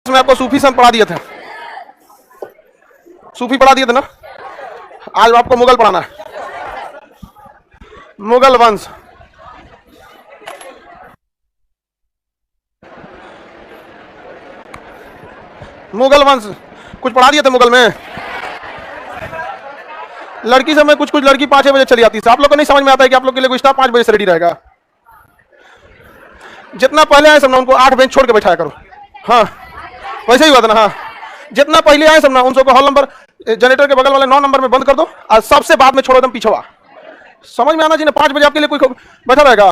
में आपको सूफी संत पढ़ा दिए थे, सूफी पढ़ा दिए थे ना, आज आपको मुगल पढ़ाना है। मुगल वंश, मुगल वंश कुछ पढ़ा दिए थे मुगल में। लड़की सब में कुछ कुछ लड़की 5 बजे चली आती है। आप लोग को नहीं समझ में आता है कि आप लोग के लिए कुछ 5 बजे से रेडी रहेगा। जितना पहले आए सब ना उनको 8 बेंच छोड़ के बैठाया करो। हाँ वैसे ही हुआ था ना। हाँ जितना पहले आए सब ना उन सबको हॉल नंबर जनरेटर के बगल वाले 9 नंबर में बंद कर दो और सबसे बाद में छोड़ो एकदम पीछे। समझ में आना चाहिए। 5 बजे आपके लिए कोई बैठा रहेगा।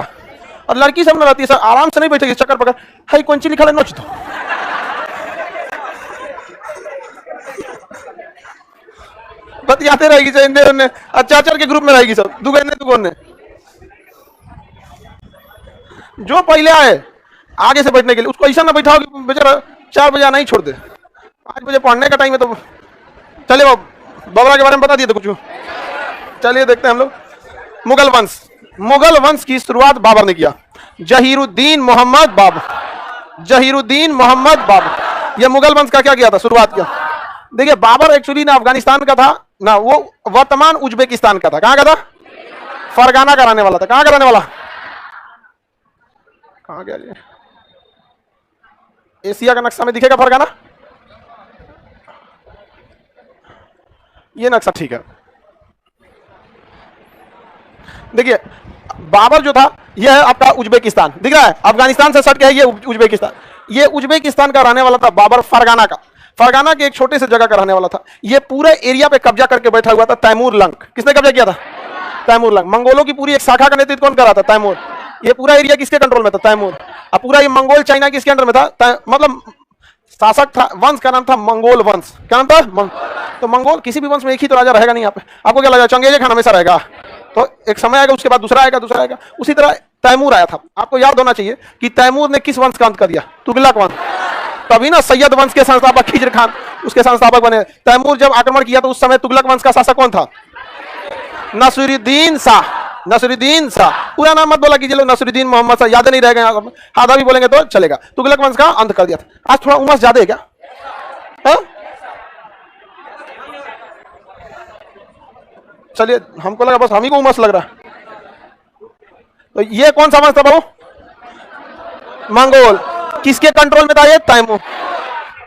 और लड़की सब ना रहती है सर आराम से नहीं बैठेगी, चक्कर पकड़ है कौन सी लिखा है नोच दो। बतियाते रहेगी चाचर के ग्रुप में रहेगी सब दुगने। जो पहले आए आगे से बैठने के लिए उसको ऐसा ना बैठाओ कि बेचारा 4 बजे आना ही छोड़ दे। 5 बजे पढ़ने का टाइम है तो चलिए बाबरा के बारे में बता दिए तो कुछ। चलिए देखते हैं हम लोग मुगल वंश। मुगल वंश की शुरुआत बाबर ने किया। जहीरुद्दीन मोहम्मद बाबर, जहीरुद्दीन मोहम्मद बाबर। ये मुगल वंश का क्या किया था, शुरुआत किया। देखिए बाबर एक्चुअली ना अफगानिस्तान का था ना, वो वर्तमान उज्बेकिस्तान का था। कहां का था? फरगाना का रहने वाला था। कहां का रहने वाला? कहां गया ये? एशिया का नक्शा में दिखेगा फरगाना? ये नक्शा ठीक है। देखिए बाबर जो था यह है आपका उज्बेकिस्तान, दिख रहा है? अफगानिस्तान से सट के है ये उज्बेकिस्तान। ये उज्बेकिस्तान का रहने वाला था बाबर, फरगाना का। फरगाना के एक छोटे से जगह का रहने वाला था। ये पूरे एरिया पे कब्जा करके बैठा हुआ था तैमूर लंग। किसने कब्जा किया था? तैमूर लंग। मंगोलों की पूरी एक शाखा का नेतृत्व कौन कर रहा था? तैमूर। ये पूरा एरिया किसके कंट्रोल में था? तैमूर। अब पूरा ये मंगोल चाइना किसके अंडर में था? मतलब शासक था, वंश का नाम था मंगोल वंश। क्या नाम था? तो मंगोल किसी भी वंश में एक ही तो राजा रहेगा नहीं। यहाँ पे आपको क्या लगा चंगेज खान हमेशा रहेगा? तो एक समय आएगा उसके बाद दूसरा आएगा, दूसरा आएगा। उसी तरह तैमूर आया था। आपको याद होना चाहिए कि तैमूर ने किस वंश का अंत कर दिया? तुगलक वंश। तभी ना सैयद वंश के संस्थापक खिजर खान उसके संस्थापक बने। तैमूर जब आक्रमण किया तो उस समय तुगलक वंश का शासक कौन था? नसीरुद्दीन शाह। नसीरुद्दीन शाह। पूरा नाम मत बोला कीजिए लोग, नसीरुद्दीन मोहम्मद शाह याद नहीं रहेगा। आधा भी बोलेंगे तो चलेगा। तुगलक वंश का अंत कर दिया था। आज थोड़ा उमस ज्यादा है क्या? चलिए हमको लगा बस हम ही को उमस लग रहा है। तो ये कौन सा वंश था बाबू? मंगोल। किसके कंट्रोल में था ये? तैमूर।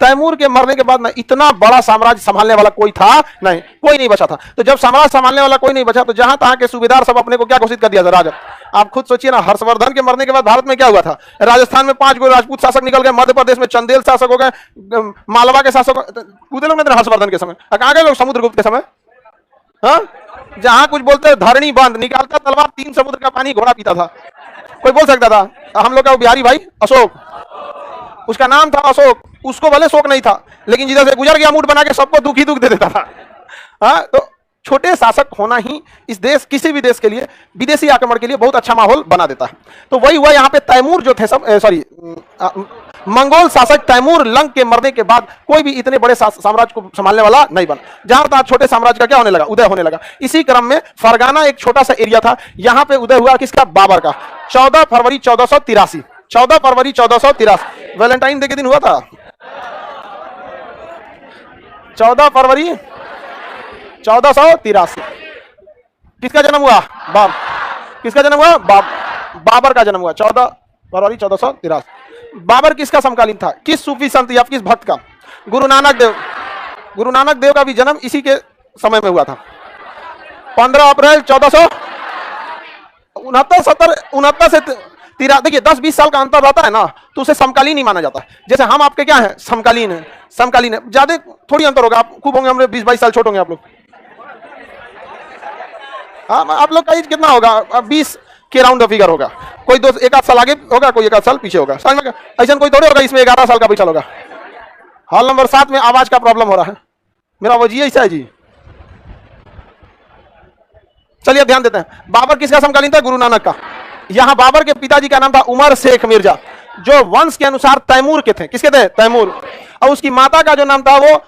तैमूर के मरने के बाद ना इतना बड़ा साम्राज्य संभालने वाला कोई था नहीं, कोई नहीं बचा था। तो जब साम्राज्य संभालने वाला कोई नहीं बचा तो जहां तहां के सूबेदार सब अपने को क्या घोषित कर दिया था? राजा। आप खुद सोचिए ना, हर्षवर्धन के मरने के बाद भारत में क्या हुआ था? राजस्थान में 5 राजपूत शासक निकल गए, मध्य प्रदेश में चंदेल शासक हो गए, मालवा के शासक कूदे लोग नहीं थे हर्षवर्धन के समय। कहां गए लोग? समुद्रगुप्त के समय। हाँ जहां कुछ बोलते धरणी बांध, निकालता तलवार, 3 समुद्र का पानी घोड़ा पीता था। कोई बोल सकता था? हम लोग का बिहारी भाई अशोक, उसका नाम था अशोक। उसको भले शोक नहीं था लेकिन जिधर से गुजर गया मूड बना के सबको दुख ही दुख दे देता था। हाँ तो छोटे शासक होना ही इस देश, किसी भी देश के लिए, विदेशी आक्रमण के लिए बहुत अच्छा माहौल बना देता है। तो वही हुआ यहाँ पे। तैमूर जो थे सब मंगोल शासक तैमूर लंग के मरने के बाद कोई भी इतने बड़े साम्राज्य को संभालने वाला नहीं बना। जहां था छोटे साम्राज्य का क्या होने लगा? उदय होने लगा। इसी क्रम में फरगाना एक छोटा सा एरिया था, यहाँ पे उदय हुआ किसका? बाबर का। 14 फरवरी 1483। 14 फरवरी 1483 वैलेंटाइन डे के दिन हुआ था। 14 फरवरी 1483 किसका जन्म हुआ? किसका जन्म हुआ? बाबर का जन्म हुआ 14 फरवरी 1483। बाबर किसका समकालीन था? किस सूफी संत या किस भक्त का? गुरु नानक देव। गुरु नानक देव का भी जन्म इसी के समय में हुआ था। 15 अप्रैल 1469 से देखिए 10-20 साल का अंतर रहता है ना, तो उसे समकालीन ही माना जाता है। जैसे हम आपके क्या है? समकालीन है। समकालीन है, ज्यादा थोड़ी अंतर होगा। आप खूब होंगे, हमने 20-22 साल छोटे होंगे आप लोग। हाँ आप लोग का एज कितना होगा? 20 के राउंड फिगर होगा। कोई 1 साल आगे होगा, कोई 1 साल पीछे होगा। समझ में? ऐसा कोई थोड़े होगा इसमें 11 साल का बैठा होगा। हॉल नंबर 7 में आवाज का प्रॉब्लम हो रहा है। मेरा वजह ऐसा है जी। चलिए ध्यान देते हैं। बाबर किसका समकालीन था? गुरु नानक का। यहां बाबर के पिताजी का नाम था उमर शेख मिर्जा, जो वंश के अनुसार तैमूर के थे। किसके थे? तैमूर। और उसकी माता का जो नाम था वो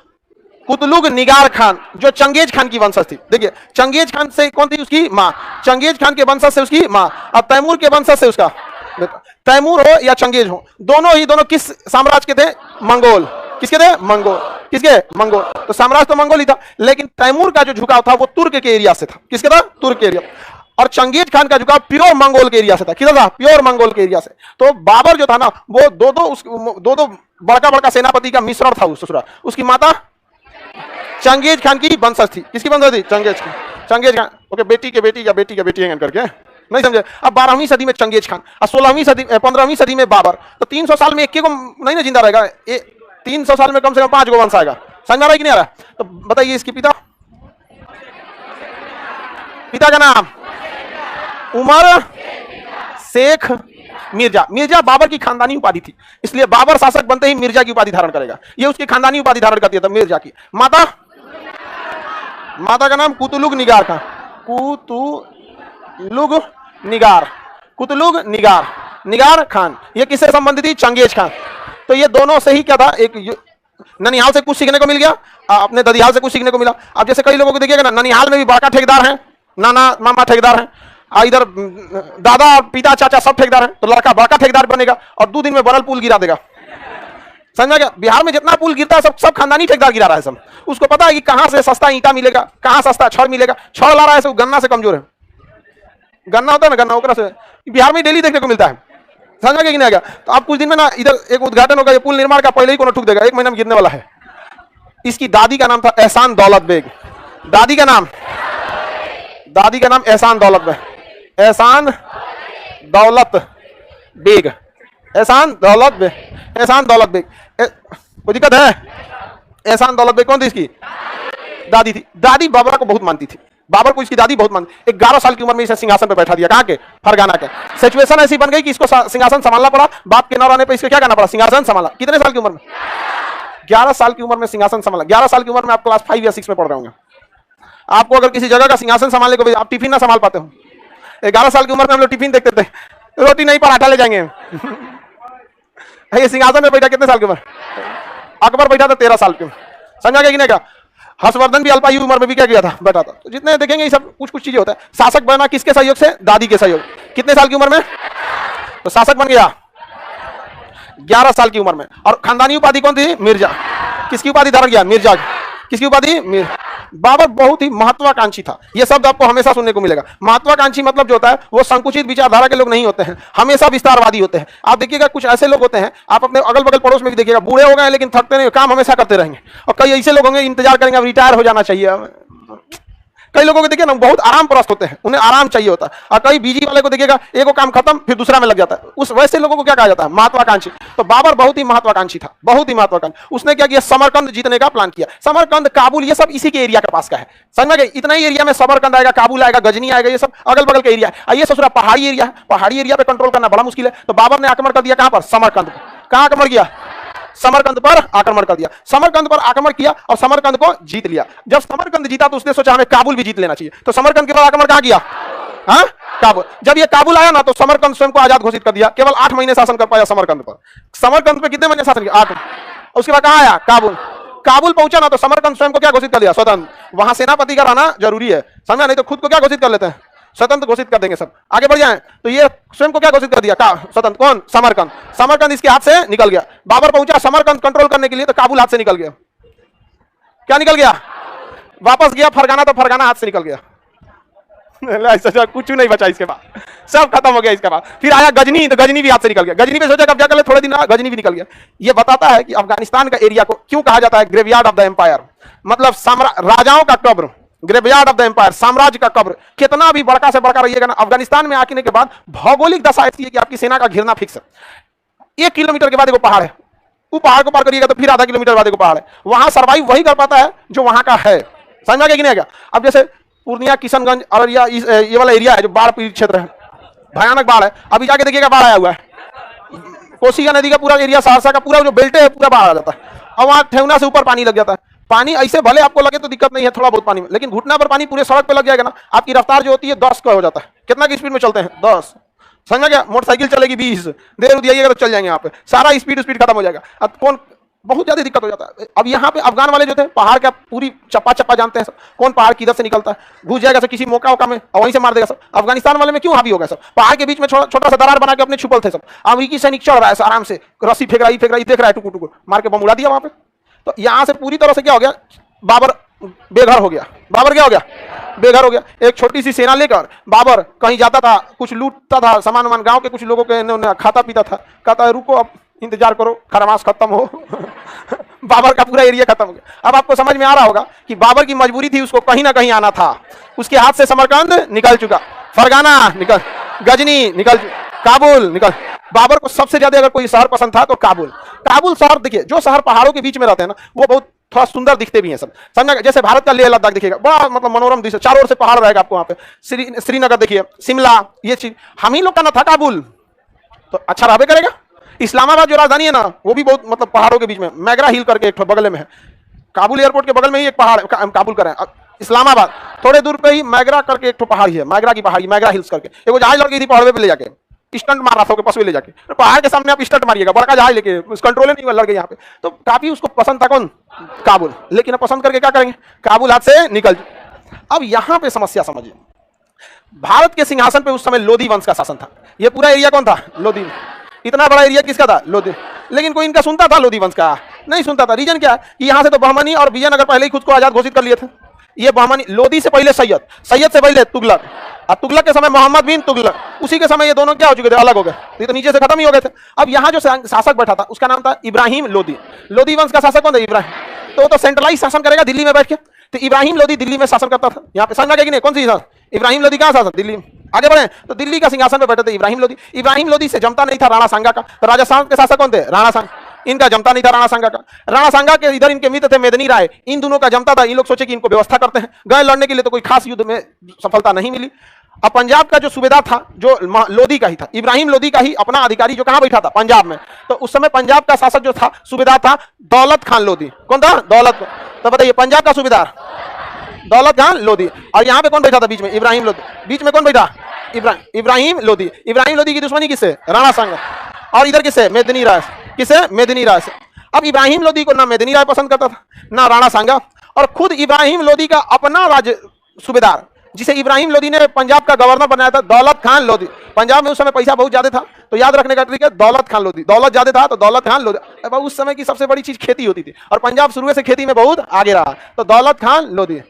कुतलुग निगार खान, जो चंगेज खान की वंशज थी। देखिए चंगेज खान से कौन थी? उसकी माँ। चंगेज खान के वंशज से उसकी माँ, और तैमूर के वंशज से उसका। तैमूर हो या चंगेज हो, दोनों किस साम्राज्य के थे? मंगोल। किसके थे? मंगोल। किसके? मंगोल। तो साम्राज्य तो मंगोल ही था, लेकिन तैमूर का जो झुकाव था वो तुर्क के एरिया से था। किसके था? तुर्क के एरिया। और चंगेज खान का झुकाव प्योर मंगोल के एरिया से था। किधर था? प्योर मंगोल के एरिया से। तो बाबर जो था ना वो दो बड़का बड़का सेनापति का मिश्रण था। ससुरा उसकी माता चंगेज खान की वंशज थी। किसकी वंशज थी? Genghis Khan. Genghis Khan okay, बेटी के बेटी या बेटी के बेटी करके, नहीं समझे? अब 12वीं सदी में चंगेज खान और 16वीं सदी 15वीं सदी में बाबर। तो 300 साल में एक को नहीं ना जिंदा रहेगा, 300 साल में कम से कम 5 गो वंश आएगा। समझ में आ रहा है कि नहीं आ रहा? तो बताइए इसके पिता का नाम उमर शेख मिर्जा। मिर्जा बाबर की खानदानी उपाधि थी, इसलिए बाबर शासक बनते ही मिर्जा की उपाधि धारण करेगा। ये उसकी खानदानी उपाधि धारण करती है मिर्जा की। माता का नाम कुतुलुग निगार खान। कुतुलुग निगार खान। ये किससे संबंधित थी? चंगेज खान। तो ये दोनों से ही क्या था, एक ननिहाल से कुछ सीखने को मिल गया, अपने ददियाल से कुछ सीखने को मिला। अब जैसे कई लोगों को देखिएगा ना, ननिहाल में भी बड़का ठेकेदार है, नाना मामा ठेकेदार है, इधर दादा पिता चाचा सब ठेकेदार हैं, तो लड़का बड़का ठेकेदार बनेगा और 2 दिन में बनल पुल गिरा देगा। समझा क्या? बिहार में जितना पुल गिरता है सब खानदानी ठेकेदार गिरा रहा है सब। उसको पता है कि कहां से सस्ता ईंटा मिलेगा, कहां सस्ता छड़ मिलेगा। छड़ ला रहा है सब गन्ना से कमजोर है। गन्ना होता है ना, गन्ना ओकरा से बिहार में डेली देखने को मिलता है। समझा कि नहीं आएगा? तो आप कुछ दिन में ना इधर एक उद्घाटन होगा, ये पुल निर्माण का पहले ही कोनो ठुक देगा, 1 महीना में गिरने वाला है। इसकी दादी का नाम था एहसान दौलत बेग। दादी का नाम एहसान दौलत बेग। एहसान दौलत बेग। कोई दिक्कत है? एहसान दौलत बेग कौन थी? इसकी दादी थी। दादी बाबर को बहुत मानती थी। बाबर को इसकी दादी बहुत मानती। 11 साल की उम्र में इसे सिंहासन पे बैठा दिया। कहां के? फरगाना के। सिचुएशन ऐसी बन गई कि इसको सिंहासन संभालना पड़ा। बाप के न रहने पे इसको क्या करना पड़ा? सिंहासन संभाला। कितने साल की उम्र में? 11 साल की उम्र में सिंहासन संभाला। 11 साल की उम्र में आप क्लास 5 या 6 में पढ़ रहे होंगे। आपको अगर किसी जगह का सिंहासन संभालने को, आप टिफिन ना संभाल पाते हो। 11 साल की उम्र में हम लोग टिफिन देखते थे, रोटी नहीं पराठा ले जाएंगे। ये सिंहासन में बैठा कितने साल की उम्र? अकबर बैठा था 13 साल की उम्र। समझा गया कि नहीं? क्या हर्षवर्धन भी अल्पायु उम्र में भी क्या किया था? बैठा था। तो जितने देखेंगे ये सब कुछ चीजें होता है। शासक बना किसके सहयोग से? दादी के सहयोग। कितने साल की उम्र में? तो शासक बन गया 11 साल की उम्र में। और खानदानी उपाधि कौन थी? मिर्जा। किसकी उपाधि धारण किया? मिर्जा। किसकी उपाधि? मिर्जा। बाबर बहुत ही महत्वाकांक्षी था। यह शब्द आपको हमेशा सुनने को मिलेगा। महत्वाकांक्षी मतलब जो होता है वो संकुचित विचारधारा के लोग नहीं होते हैं, हमेशा विस्तारवादी होते हैं। आप देखिएगा कुछ ऐसे लोग होते हैं, आप अपने अगल बगल पड़ोस में भी देखिएगा, बूढ़े हो गए लेकिन थकते नहीं, काम हमेशा करते रहेंगे। और कई ऐसे लोग होंगे इंतजार करेंगे अब रिटायर हो जाना चाहिए। कई लोगों को देखिए ना बहुत आराम प्रस्त होते हैं, उन्हें आराम चाहिए होता है। और कई बिजी वाले को देखिएगा एक काम खत्म फिर दूसरा में लग जाता है। उस वैसे लोगों को क्या कहा जाता है? महत्वाकांक्षी। तो बाबर बहुत ही महत्वाकांक्षी था, बहुत ही महत्वाकांक्षी। उसने क्या किया? समरकंद जीतने का प्लान किया। समरकंद, काबुल, ये सब इसी के एरिया के पास का है। समझ गए? इतना ही एरिया में समरकंद आएगा, काबुल आएगा, गजनी आएगा, ये सब अगल बगल का एरिया है। ये ससुरा पहाड़ी एरिया है, पहाड़ी एरिया पे कंट्रोल करना बड़ा मुश्किल है। तो बाबर ने आक्रमण कर दिया कहां पर? समरकंद पर। कहां आक्रमण किया? समरकंद पर आक्रमण कर दिया। समरकंद पर आक्रमण किया और समरकंद को जीत लिया। जब समरकंद जीता तो उसने सोचा हमें काबुल भी जीत लेना चाहिए। तो समरकंद के बाद आक्रमण कहां किया? हाँ, काबुल। जब ये काबुल आया ना तो समरकंद स्वयं को आजाद घोषित कर दिया। केवल 8 महीने शासन कर पाया समरकंद पर। समरकंद पे कितने महीने शासन किया? 8। उसके बाद कहां आया? काबुल। काबुल पहुंचा ना तो समरकंद स्वयं को क्या घोषित कर दिया? स्वतंत्र। वहां सेनापति का रहना जरूरी है, समझा? नहीं तो खुद को क्या घोषित कर लेते हैं? स्वतंत्र घोषित कर देंगे सब। आगे बढ़ जाएं तो ये स्वयं को क्या घोषित कर दिया? स्वतंत्र। कौन? समरकंद। समरकंद इसके हाथ से निकल गया। बाबर पहुंचा समरकंद कंट्रोल करने के लिए तो काबुल हाथ से निकल गया। क्या निकल गया? वापस गया फरगाना तो फरगाना हाथ से निकल गया। ऐसा कुछ नहीं बचा इसके बाद, सब खत्म हो गया इसके बाद। फिर आया गजनी, तो गजनी भी हाथ से निकल गया। गजनी पे सोचा कब्जा कर ले, थोड़े दिन गजनी भी निकल गया। ये बताता है कि अफगानिस्तान का एरिया को क्यों कहा जाता है ग्रेवयार्ड ऑफ द एम्पायर, मतलब राजाओं का कब्र। ग्रेवयार्ड ऑफ द एम्पायर, साम्राज्य का कब्र। कितना भी बड़का से बड़का रहिएगा ना, अफगानिस्तान में आने के बाद भौगोलिक दशा ऐसी है कि आपकी सेना का घिरना फिक्स है। 1 किलोमीटर के बाद एक पहाड़ है, वो पहाड़ को पार करिएगा तो फिर आधा किलोमीटर बाद एक पहाड़ है। वहां सर्वाइव वही कर पाता है जो वहां का है। समझ में आ गया कि नहीं आ गया? अब जैसे पूर्णिया, किशनगंज, अररिया, ये वाला एरिया है जो बाढ़ पीड़ित क्षेत्र है, भयानक बाढ़ है। अभी जाके देखिएगा बाढ़ आया हुआ है। कोसिया नदी का पूरा एरिया, सहरसा का पूरा जो बेल्ट है पूरा बाढ़ आ जाता है। और वहां ठेहुना से ऊपर पानी लग जाता है। पानी ऐसे भले आपको लगे तो दिक्कत नहीं है थोड़ा बहुत पानी में, लेकिन घुटना पर पानी पूरे सड़क पे लग जाएगा ना, आपकी रफ्तार जो होती है 10 का हो जाता है। कितना की स्पीड में चलते हैं? 10। समझ गया? मोटरसाइकिल चलेगी 20, देर दिखाइएगा तो चल जाएंगे यहाँ पे, सारा स्पीड खत्म हो जाएगा। अब कौन बहुत ज्यादा दिक्कत हो जाता है। अब यहाँ पे अफगान वाले जो थे पहाड़ का पूरी चप्पा चप्पा जानते हैं सब, कौन पहाड़ किधर से निकलता है, घुस जाएगा सब किसी मौका में और वहीं से मार देगा सब। अफगानिस्तान वाले में क्यों हावी हो गया सब? पहाड़ के बीच में छोटा सा दरार बना के अपने छुपल थे सब। अमेरिकी सैनिक चढ़ रहा है आराम से, रस्सी फेंक रहा है, देख रहा है, टुकुर टुकुर मार के बम उड़ा दिया वहां पे। तो यहां से पूरी तरह से क्या हो गया, बाबर बेघर हो गया। बाबर क्या हो गया, बेघर हो गया। एक छोटी सी सेना लेकर बाबर कहीं जाता था, कुछ लूटता था सामान वामान, गांव के कुछ लोगों के खाता पीता था, कहता है रुको अब इंतजार करो खरमास खत्म हो। बाबर का पूरा एरिया खत्म हो गया। अब आपको समझ में आ रहा होगा कि बाबर की मजबूरी थी, उसको कहीं ना कहीं आना था। उसके हाथ से समरकंद निकल चुका, फरगाना निकल, गजनी निकल, काबुल निकल। बाबर को सबसे ज्यादा अगर कोई शहर पसंद था तो काबुल। काबुल शहर देखिए, जो शहर पहाड़ों के बीच में रहते हैं ना, वो बहुत थोड़ा सुंदर दिखते भी हैं सब, समझा। जैसे भारत का लेह लद्दाख दिखेगा, बड़ा मतलब मनोरम दृश्य, चारों ओर से पहाड़ रहेगा आपको वहां पे। श्रीनगर देखिए, शिमला, ये चीज हम ही लोग का ना था काबुल, तो अच्छा रहबे करेगा। इस्लामाबाद जो राजधानी है ना, वो भी बहुत मतलब पहाड़ों के बीच में, मैगरा हिल करके एक बगल में है। काबुल एयरपोर्ट के बगल में ही एक पहाड़, काबुल का है। इस्लामाबाद थोड़े दूर पे ही मैगरा करके एक पहाड़ी है, मैगरा की पहाड़ी, मैगरा हिल्स करके। एक जहाज लड़ गई थी पहाड़ पे ले जाके, स्टंट मार रहा था पशु ले जाके, तो पहाड़ के सामने आप स्टंट मारिएगा, बड़का जहाज लेके, कंट्रोल नहीं हुआ, लड़ गए यहाँ पे। तो काफी उसको पसंद था कौन, काबुल। लेकिन अब पसंद करके क्या करेंगे, काबुल हाथ से निकल। अब यहाँ पे समस्या समझिए, भारत के सिंहासन पे उस समय लोदी वंश का शासन था। ये पूरा एरिया कौन था, लोदी। इतना बड़ा एरिया किसका था, लोदी। लेकिन कोई इनका सुनता था लोदी वंश का, नहीं सुनता था। रीजन क्या है कि यहाँ से तो बहमनी और विजयनगर पहले ही खुद को आजाद घोषित कर लिए थे। ये बहमनी, लोदी से पहले सैयद, सैयद से पहले तुगलक, और तुगलक के समय मोहम्मद बिन तुगलक, उसी के समय ये दोनों क्या हो चुके थे, अलग हो गए। ये तो नीचे से खत्म ही हो गए थे। अब यहाँ जो शासक बैठा था उसका नाम था इब्राहिम लोदी। लोदी वंश का शासक कौन था, इब्राहिम। तो सेंट्रलाइज शासन करेगा दिल्ली में बैठ के। तो इब्राहिम लोदी दिल्ली में शासन करता था। यहाँ पे समझ गए कि नहीं, कौन सी इब्राहिम लोदी कहाँ शासन, दिल्ली में। आगे बढ़े तो दिल्ली का सिंहासन पे बैठे थे इब्राहिम लोदी। इब्राहिम लोदी से जमता नहीं था राणा सांगा का। तो राजस्थान के शासक कौन थे, राणा सांगा। इनका जमता नहीं था राणा सांगा का। राणा सांगा के इधर इनके मित्र थे मेदिनी राय, इन दोनों का जमता था। इन लोग सोचे कि इनको व्यवस्था करते हैं, गए लड़ने के लिए, तो कोई खास युद्ध में सफलता नहीं मिली। अब पंजाब का जो सूबेदार था, जो लोदी का ही था, इब्राहिम लोदी का ही अपना अधिकारी जो कहां बैठा था, पंजाब में। तो उस समय पंजाब का शासक जो था, सूबेदार था दौलत खान लोदी। कौन था, दौलत। तो बताइए पंजाब का सूबेदार दौलत खान लोदी, और यहाँ पे कौन बैठा था बीच में, इब्राहिम लोदी। बीच में कौन बैठा, इब्राहिम लोदी। इब्राहिम लोदी की दुश्मनी किससे, राणा सांगा। और इधर किससे, मेदिनी राय। किससे, मेदिनी राय से। अब इब्राहिम लोदी को ना मेदिनी राय पसंद करता था, ना राणा सांगा, और खुद इब्राहिम लोदी का अपना राज्य सूबेदार, जिसे इब्राहिम लोदी ने पंजाब का गवर्नर बनाया था, दौलत खान लोदी। पंजाब में उस समय पैसा बहुत ज्यादा था, तो याद रखने का ट्रिक है, दौलत खान लोदी। दौलत ज्यादा था तो दौलत खान लोदी। अब उस समय की सबसे बड़ी चीज खेती होती थी, और पंजाब शुरू से खेती में बहुत आगे रहा, तो दौलत खान लोदी।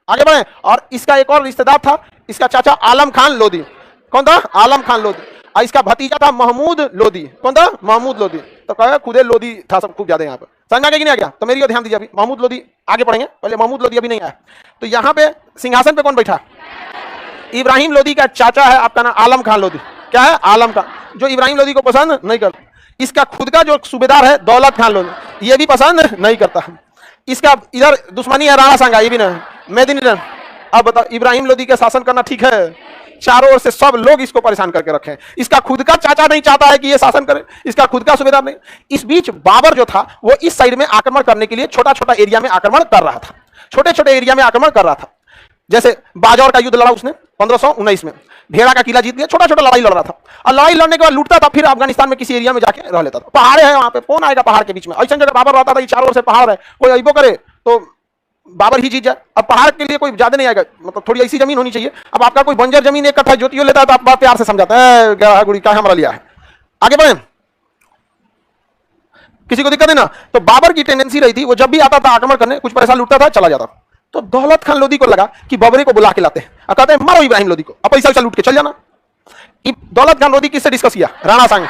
आगे बढ़े, और इसका एक और रिश्तेदार था, इसका चाचा आलम खान लोदी। कौन था, आलम खान लोदी। और इसका भतीजा था महमूद लोदी। कौन था, महमूद लोदी। तो कहा खुदे लोदी था सब खूब ज्यादा यहाँ पे। समझ आ गया कि नहीं आ गया, तो मेरी ध्यान दीजिए। अभी महमूद लोदी आगे पढ़ेंगे, पहले महमूद लोदी अभी नहीं आया। तो यहाँ पे सिंहासन पे कौन बैठा, इब्राहिम लोदी का चाचा है, आपका नाम आलम खान लोदी। क्या है, आलम खान, जो इब्राहिम लोदी को पसंद नहीं करता। इसका खुद का जो सूबेदार है दौलत खान लोदी, ये भी पसंद नहीं करता। इसका इधर दुश्मनी है राणा सांगा, ये भी नहीं, मेदिनी राय। अब बताओ इब्राहिम लोदी का शासन करना ठीक है, चारों ओर से सब लोग इसको परेशान करके रखे हैं। इसका खुद का चाचा नहीं चाहता है कि ये शासन करे, इसका खुद का सूबेदार नहीं। इस बीच बाबर जो था वो इस साइड में आक्रमण करने के लिए छोटा छोटा एरिया में आक्रमण कर रहा था, छोटे छोटे एरिया में आक्रमण कर रहा था। जैसे बाजौर का युद्ध लड़ा उसने 1519 में, भेड़ा का किला जीत गया, छोटा छोटा लड़ाई लड़ रहा था। और लड़ाई लड़ने के बाद लूटता था, फिर अफगानिस्तान में किसी एरिया में जाके रह लेता था। पहाड़ है वहां पे, कौन आएगा पहाड़ के बीच में, ऐसा जगह बाबर रहता था, चारों ओर से पहाड़ है, कोई अइबो करे तो बाबर ही जीत जाए। अब पहाड़ के लिए कोई ज्यादा नहीं आएगा, मतलब थोड़ी ऐसी जमीन होनी चाहिए। अब आपका कोई बंजर जमीन एक कट्ठा जोतियो लेता है तो आप बात प्यार से समझाता है, क्या गुड़ी क्या हमारा लिया है। आगे बढ़े, किसी को दिक्कत है ना। तो बाबर की टेंडेंसी रही थी, वो जब भी आता था आक्रमण करने, कुछ पैसा लूटता था, चला जाता। तो दौलत खान लोदी को लगा कि बाबरे को बुला के लाते हैं, कहते हैं मारो इब्राहिम लोदी को, अब पैसा वैसा लूट के चल जाना। दौलत खान लोदी किससे डिस्कस किया, राणा सांगा।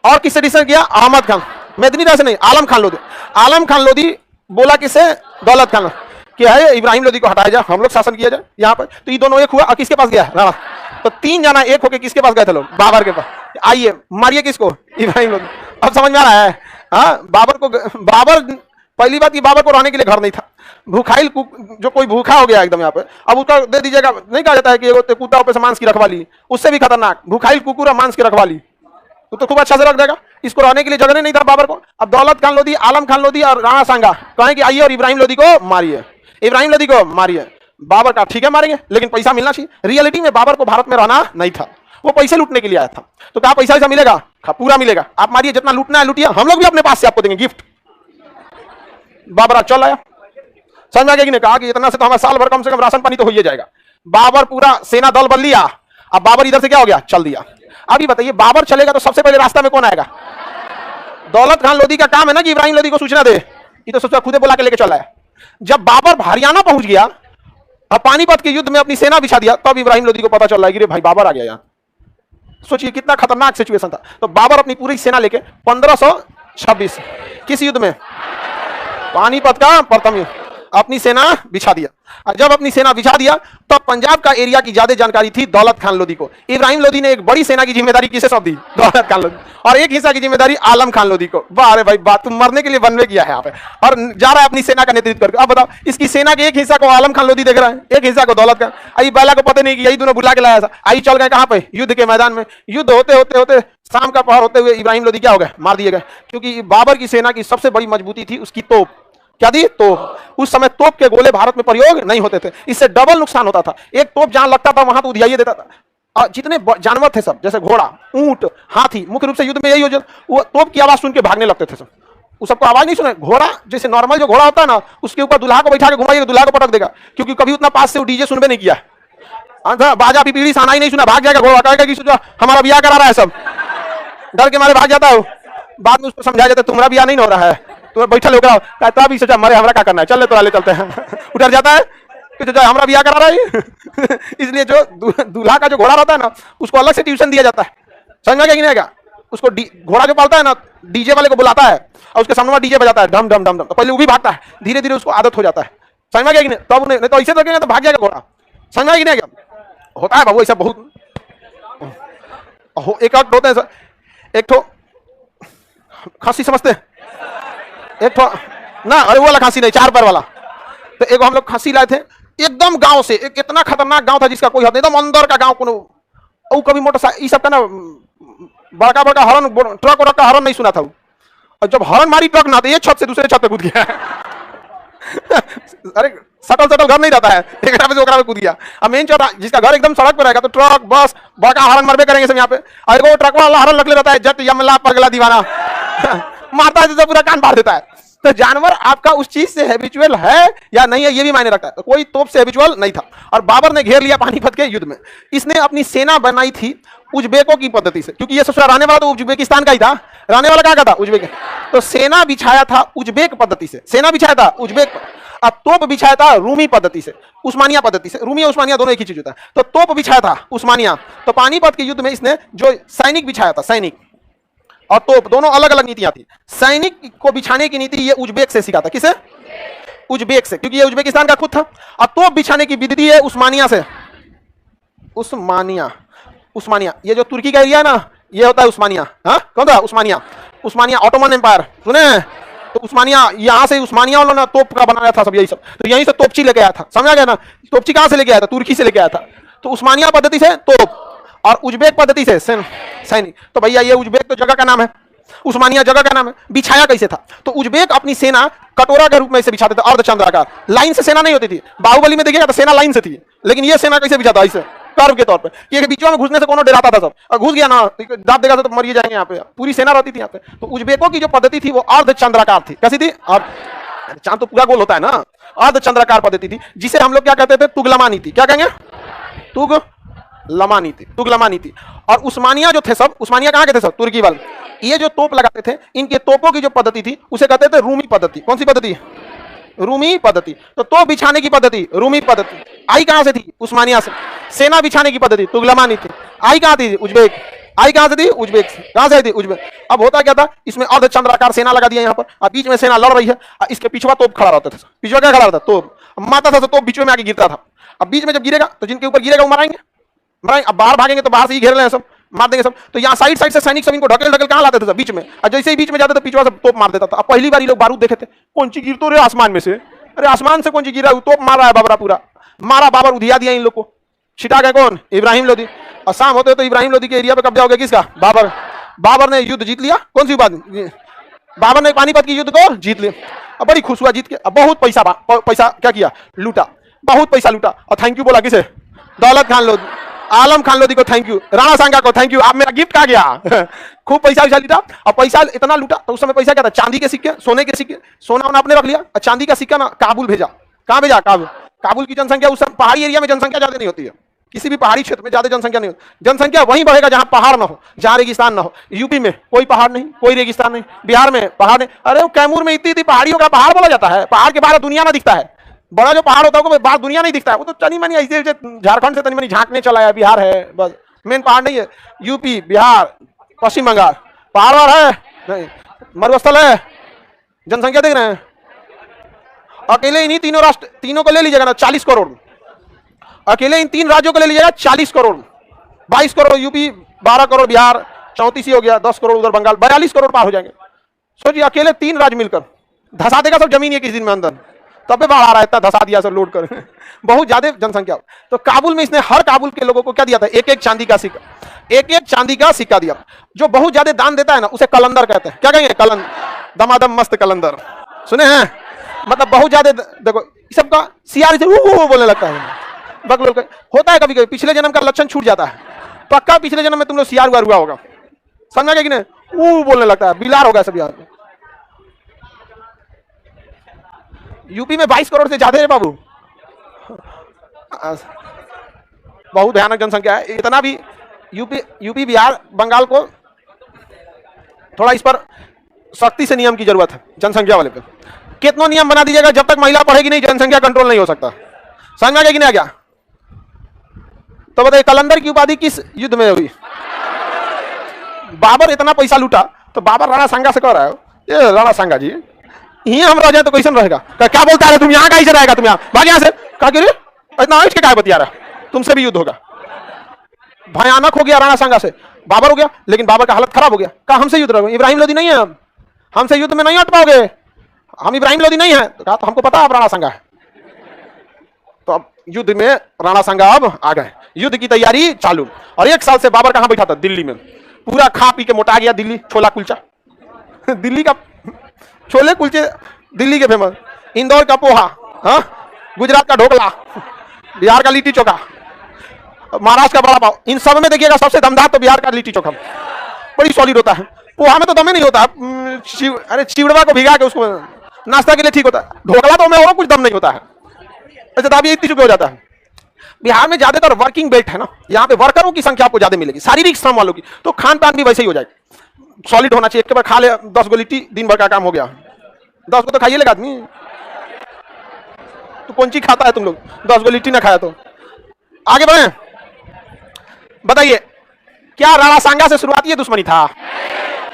और किससे डिस्कस किया, अहमद खान, मेदिनी राय से नहीं, आलम खान लोदी। आलम खान लोदी बोला किससे, दौलत खान, क्या है इब्राहिम लोदी को हटाया जाए, हम लोग शासन किया जाए यहाँ पर। तो ये दोनों एक हुआ, और किसके पास गया, राणा। तो तीन जना एक होके किसके पास गए थे लोग, बाबर के पास। आइए मारिए किसको, इब्राहिम लोदी। अब समझ में आ रहा है, हाँ बाबर को, बाबर पहली बात कि बाबर को रहने के लिए घर नहीं था। भूखाइल जो कोई भूखा हो गया एकदम यहाँ पे, अब उसका दे दीजिएगा, नहीं कहा जाता है कि कुत्ता पे से मांस की रखवाली, उससे भी खतरनाक भूखाइल कुकुर मांस की रखवाली, तो खूब अच्छा से रख देगा। इसको रहने के लिए जगह नहीं था बाबर को। अब दौलत खान लोदी, आलम खान लोदी और राणा सांगा कहें कि आइए और इब्राहिम लोदी को मारिए, इब्राहिम लोदी को मारिए। बाबर का ठीक है मारेंगे, लेकिन पैसा मिलना चाहिए। रियलिटी में बाबर को भारत में रहना नहीं था, वो पैसे लूटने के लिए आया था। तो कहा पैसा ऐसा मिलेगा, पूरा मिलेगा, आप मारिए, जितना लूटना है लूटिए, हम लोग भी अपने पास से आपको देंगे गिफ्ट। बाबर चल आया, समझ में आ गया कि नहीं, कहा कि इतना से तो हमारा साल भर कम से कम राशन पानी तो हो ही जाएगा। बाबर पूरा सेना दल बल लिया, अब बाबर इधर से क्या हो गया, चल दिया। अभी बताइए बाबर चलेगा तो सबसे पहले रास्ता में कौन आएगा, दौलत खान लोदी का काम है ना कि इब्राहिम लोदी को सूचना दे, ये तो सोचा खुदे बोला के लेके चला है। जब बाबर हरियाणा पहुंच गया और पानीपत के युद्ध में अपनी सेना बिछा दिया, तब इब्राहिम लोदी को पता चल रहा है कि रे भाई बाबर आ गया यहाँ। सोचिए कितना खतरनाक सिचुएशन था। तो बाबर अपनी पूरी सेना लेके 1526 किस युद्ध में, पानीपत का प्रथम युद्ध, अपनी सेना बिछा दिया। और जब अपनी सेना बिछा दिया तब पंजाब का एरिया की ज्यादा जानकारी थी दौलत खान लोदी को। इब्राहिम लोदी ने एक बड़ी सेना की जिम्मेदारी किसे सौंप दी, दौलत खान लोदी, और एक हिस्सा की जिम्मेदारी आलम खान लोदी को। वाह रे भाई बात, तुम मरने के लिए बनवे किया है यहाँ पे, और जा रहा है अपनी सेना का नेतृत्व करके। अब बताओ, इसकी सेना के एक हिस्सा को आलम खान लोदी देख रहा है, एक हिस्सा को दौलत खान। आई बैला को पता नहीं कि यही दोनों बुला के लाया था। आई चल गए कहाँ पे, युद्ध के मैदान में। युद्ध होते होते होते शाम का पहर होते हुए इब्राहिम लोदी क्या हो गए, मार दिए गए। क्योंकि बाबर की सेना की सबसे बड़ी मजबूती थी उसकी तोप। क्या दी, तोप। उस समय तोप के गोले भारत में प्रयोग नहीं होते थे, इससे डबल नुकसान होता था। एक तोप जहां लगता था वहां तो उधियाई देता था। और जितने जानवर थे सब, जैसे घोड़ा, ऊंट, हाथी, मुख्य रूप से युद्ध में यही हो, वो तोप की आवाज सुन के भागने लगते थे सब। उस सबको आवाज नहीं सुने। घोड़ा जैसे नॉर्मल जो घोड़ा होता है ना, उसके ऊपर दुल्हा को बैठा के घुमाइए, दुल्हा को पटक देगा, क्योंकि कभी उतना पास से वो डीजे सुनबे नहीं किया, बाजा पिपीड़ी साना ही नहीं सुना, भाग जाएगा घोड़ा, कहेगा कि सोचा हमारा ब्याह करा रहा है, सब डर के मारे भाग जाता है। बाद में उसको समझाया जाता है तुम्हारा ब्याह नहीं हो रहा है, तो बैठल होगा, कहता भी सोचा मरे हमारा क्या करना है, चल ले तो ले चलते हैं। उधर जाता है कि हमारा ब्याह करा रहा है। इसलिए जो दूल्हा का जो घोड़ा रहता है ना, उसको अलग से ट्यूशन दिया जाता है। समझ में क्या नहीं, उसको घोड़ा जो पालता है ना, डीजे वाले को बुलाता है और उसके सामने डीजे बजाता है, डम डम डम डम, तो पहले वो भी भागता है, धीरे धीरे उसको आदत हो जाता है। समझ में क्या नहीं, तब नहीं तो ऐसे तो तो भाग जाएगा घोड़ा। समझ में नहीं क्या होता है बाबू, ऐसा बहुत एक होते हैं। एक ठो खांसी समझते हैं, एक ठो ना, अरे वो वाला खांसी नहीं, 4 पैर वाला। तो एक हम लोग खांसी लाए थे एकदम गांव से, एक इतना खतरनाक गांव था जिसका कोई हद नहीं, एकदम अंदर का गांव। को कभी मोटरसाइकिल सब का ना बड़का बड़का हॉर्न, ट्रक और का हॉर्न नहीं सुना था। और जब हॉर्न मारी ट्रक ना, तो एक छत से दूसरे छत पे कूद गया। अरे सटल सटल घर नहीं रहता है, एक पे कूद गया। अब मेन चौक जिसका घर एकदम सड़क पे रहेगा तो ट्रक बस बड़का हॉर्न मरबे करेंगे सब यहाँ पे। और वो ट्रक वाला हॉर्न लगले रहता है, जट यमला पगला दीवाना मारता है तो पूरा कान फाड़ देता है। तो जानवर आपका उस चीज से हैबिचुअल है या नहीं है, ये भी मायने रखता है। तो कोई तोप से हैबिचुअल नहीं था। और बाबर ने घेर लिया पानीपत के युद्ध में। इसने अपनी सेना बनाई थी उज्बेकों की पद्धति से, क्योंकि ये ससुरा रहने वाला तो उज्बेकिस्तान का ही था, रहने वाला कहाँ का था, उज्बेक। तो सेना बिछाया था उज्बेक पद्धति से, सेना बिछाया था उज्बेक। अब तोप बिछाया था रूमी पद्धति से, उस्मानिया पद्धति से। रूमी और उस्मानिया दोनों एक ही चीज होता है। तो तोप बिछाया था उस्मानिया। तो पानीपत के युद्ध में इसने जो सैनिक बिछाया था, सैनिक और तोप दोनों अलग अलग नीतियां थी। सैनिक को बिछाने की नीति ये उज्बेक से सीखा था। किसे, उज्बेक से, क्योंकि ये उज्बेकिस्तान का खुद था। और तोप बिछाने की विधि है उस्मानिया से। उस्मानिया, उस्मानिया ये जो तुर्की का एरिया है ना, ये होता है उस्मानिया। हाँ कौन था, उस्मानिया। उस्मानिया ऑटोमन एम्पायर सुने, तो उस्मानिया, यहाँ से उस्मानिया वालों ने तोप का बनाया था सब, यही सब। तो यहीं से तोपची लेके आया था, समझा गया ना। तोपची कहाँ से लेके आया था, तुर्की से लेके आया था। तो उस्मानिया पद्धति से तोप और उज्बेक पद्धति से सैनिक। तो भैया ये उज्बेक तो जगह का नाम है, उस्मानिया जगह का नाम है। बिछाया कैसे था, तो उज्बेक अपनी सेना कटोरा के रूप में इसे बिछाते थे, अर्धचंद्राकार। लाइन से सेना नहीं होती थी। बाहुबली में देखिएगा तो सेना लाइन से थी, लेकिन ये सेना कैसे बिछाता, ऐसे कर्व के तौर पे। ये बीच में घुसने से कोनो डराता था सब, और घुस गया ना दाब देगा तो मर जाएंगे। यहाँ पे पूरी सेना रहती थी यहाँ पे। तो उज्बेकों की जो पद्धति थी वो अर्धचंद्राकार थी। कैसी थी, चांद तो पूरा गोल होता है ना, अर्धचंद्राकार पद्धति थी, जिसे हम लोग क्या कहते थे, तुगलमा नीति। क्या कहेंगे, तुगलमा नीति, तुगलमा नीति। और उस्मानिया जो थे सब, उस्मानिया कहाँ के थे सब, तुर्की वाले। ये जो तोप लगाते थे, इनके तोपों की जो पद्धति थी उसे कहते थे रूमी पद्धति। कौन सी पद्धति, रूमी पद्धति। तो तोप बिछाने की पद्धति रूमी पद्धति आई कहां से थी, उस्मानिया से। सेना बिछाने की पद्धति तुगलमा नीति आई कहां थी, उज्बेक। आई कहां से थी, उज्बेक। कहां से आई थी, उज्बेक। अब होता क्या था, इसमें अर्धचंद्राकार सेना लगा दिया यहाँ पर, अब बीच में सेना लड़ रही है, इसके पिछवा तोप खड़ा रहता था। पिछवा क्या खड़ा रहता, तोप मारता था, तो तोप बीच में आके गिरता था। अब बीच में जब गिरेगा तो जिनके ऊपर गिरेगा वो मारेंगे, अब बाहर भागेंगे तो बाहर से ही घेर ले सब, मार देंगे सब। तो यहाँ साइड साइड से सैनिक सब इनको ढकेल ढकेल कहाँ लाते थे सब, बीच में। और जैसे ही बीच में जाते थे पिछवा से तोप मार देता था। अब पहली बार ये लोग बारूद देखे थे, कौन सी गिर तो रे आसमान में से, अरे आसमान से कौन सी गिरा, तोप मार रहा है बाबरा पूरा। मारा, बाबर उधिया दिया इन लोग को। छिटा गया कौन, इब्राहिम लोदी। और शाम होते तो इब्राहिम लोदी के एरिया पे कब्जा हो गया किसका, बाबर। बाबर ने युद्ध जीत लिया। कौन सी बात, बाबर ने पानीपत की युद्ध को जीत लिया। अब बड़ी खुश हुआ जीत के। अब बहुत पैसा क्या किया, लूटा, बहुत पैसा लूटा। और थैंक यू बोला किसे, दौलत खान लोदी, आलम खान लोदी को थैंक यू, राणा सांगा को थैंक यू, आप मेरा गिफ्ट कहाँ गया। खूब पैसा वैसा लूटा। और पैसा इतना लूटा तो उस समय पैसा क्या था, चांदी के सिक्के, सोने के सिक्के। सोना आपने रख लिया और चांदी का सिक्का ना काबुल भेजा। कहाँ भेजा, काबुल। काबुल की जनसंख्या उस समय पहाड़ी एरिया में जनसंख्या ज्यादा नहीं होती है, किसी भी पहाड़ी क्षेत्र में ज्यादा जनसंख्या नहीं हो, जनसंख्या वहीं बढ़ेगा जहां पहाड़ ना हो, जहां रेगिस्तान ना हो। यूपी में कोई पहाड़ नहीं, कोई रेगिस्तान नहीं, बिहार में पहाड़ नहीं। अरे वो कैमूर में इतनी पहाड़ियों का पहाड़ बोला जाता है, पहाड़ के बाहर दुनिया ना दिखता है। बड़ा जो पहाड़ होता है बाहर दुनिया नहीं दिखता है, वो तो तनी मनी ऐसे झारखंड से तनी मनी झांकने चला है, बिहार है बस, मेन पहाड़ नहीं है। यूपी, बिहार, पश्चिम बंगाल पहाड़ है नहीं, मरुस्थल है। जनसंख्या देख रहे हैं, अकेले इन्हीं तीनों को ले लीजिएगा ना 40 करोड़, अकेले इन 3 राज्यों को ले लीजिएगा 40 करोड़, 22 करोड़ यूपी, 12 करोड़ बिहार, 34 ही हो गया, 10 करोड़ उधर बंगाल, 42 करोड़ पार हो जाएंगे। सोचिए अकेले 3 राज्य मिलकर धसा देगा सब जमीन, ये किस दिन में अंदर, तब भी बाढ़ आ रहा है, इतना धसा दिया सर लोड कर बहुत ज्यादा जनसंख्या। तो काबुल में इसने हर काबुल के लोगों को क्या दिया था, एक एक चांदी का सिक्का, एक एक चांदी का सिक्का दिया। जो बहुत ज्यादा दान देता है ना उसे कलंदर कहते हैं। क्या कहेंगे, कलंदर, दमादम मस्त कलंदर, सुने हैं? मतलब बहुत ज्यादा, देखो सबका सियार से बोलने लगता है, बगल होता है कभी कभी, पिछले जन्म का लक्षण छूट जाता है, पक्का पिछले जन्म में तुम लोग सियार हुआ होगा, समझा गया कि नहीं? बोलने लगता है, बिलार होगा सब यार। यूपी में 22 करोड़ से ज्यादा है बाबू, बहुत भयानक जनसंख्या है। इतना भी यूपी बिहार बंगाल को थोड़ा इस पर सख्ती से नियम की जरूरत है जनसंख्या वाले पे। कितना नियम बना दीजिएगा, जब तक महिला पढ़ेगी नहीं जनसंख्या कंट्रोल नहीं हो सकता। समझ गया कि नहीं? आ गया? तो बताइए कलंदर की उपाधि किस युद्ध में हुई? बाबर इतना पैसा लूटा तो बाबर राणा सांगा से कह रहा है, ये राणा सांगा जी यहाँ हम रह जाए तो कैसे रहेगा? क्या बोलता है तुम, यहाँ कैसे रहेगा, तुम यहाँ भाग यहाँ से। कहा कि इतना इसके क्या बतिया रहा, तुमसे भी युद्ध होगा। भयानक हो गया राणा सांगा से, बाबर हो गया, लेकिन बाबर का हालत खराब हो गया। कहा हमसे युद्ध रहोगे, इब्राहिम लोदी नहीं है, हमसे युद्ध में नहीं हट पाओगे, हम इब्राहिम लोदी नहीं है। तो कहा तो हमको पता है राणा सांगा है। तो अब युद्ध में राणा सांगा अब आ गए, युद्ध की तैयारी चालू। और 1 साल से बाबर कहां बैठा था? दिल्ली में। पूरा खा पी के मोटा गया, दिल्ली छोला कुलचा दिल्ली का छोले कुलचे दिल्ली के फेमस, इंदौर का पोहा, हाँ, गुजरात का ढोकला, बिहार का लिट्टी चोखा, महाराष्ट्र का बड़ा पाव। इन सब में देखिएगा सबसे दमदार तो बिहार का लिट्टी चोखा बड़ी सॉलिड होता है। पोहा में तो दम ही नहीं होता, अरे चिवड़वा को भिगा के उसको नाश्ता के लिए ठीक होता है। ढोकला तो में और कुछ दम नहीं होता है, ऐसे दाबी इतनी चुप हो जाता है। बिहार में ज्यादातर वर्किंग बेल्ट है ना, यहाँ पे वर्करों की संख्या आपको ज्यादा मिलेगी, शारीरिक श्रम वालों की, तो खान पान भी वैसे ही हो जाएगा, सॉलिड होना चाहिए। एक बार खा ले 10 गो लिट्टी, दिन भर का काम हो गया। 10 को तो खाइए लेगा आदमी, तो कौन चीज खाता है तुम लोग, 10 गो लिट्टी ना खाया तो। आगे बढ़े, बताइए क्या राणा सांगा से शुरुआती दुश्मनी था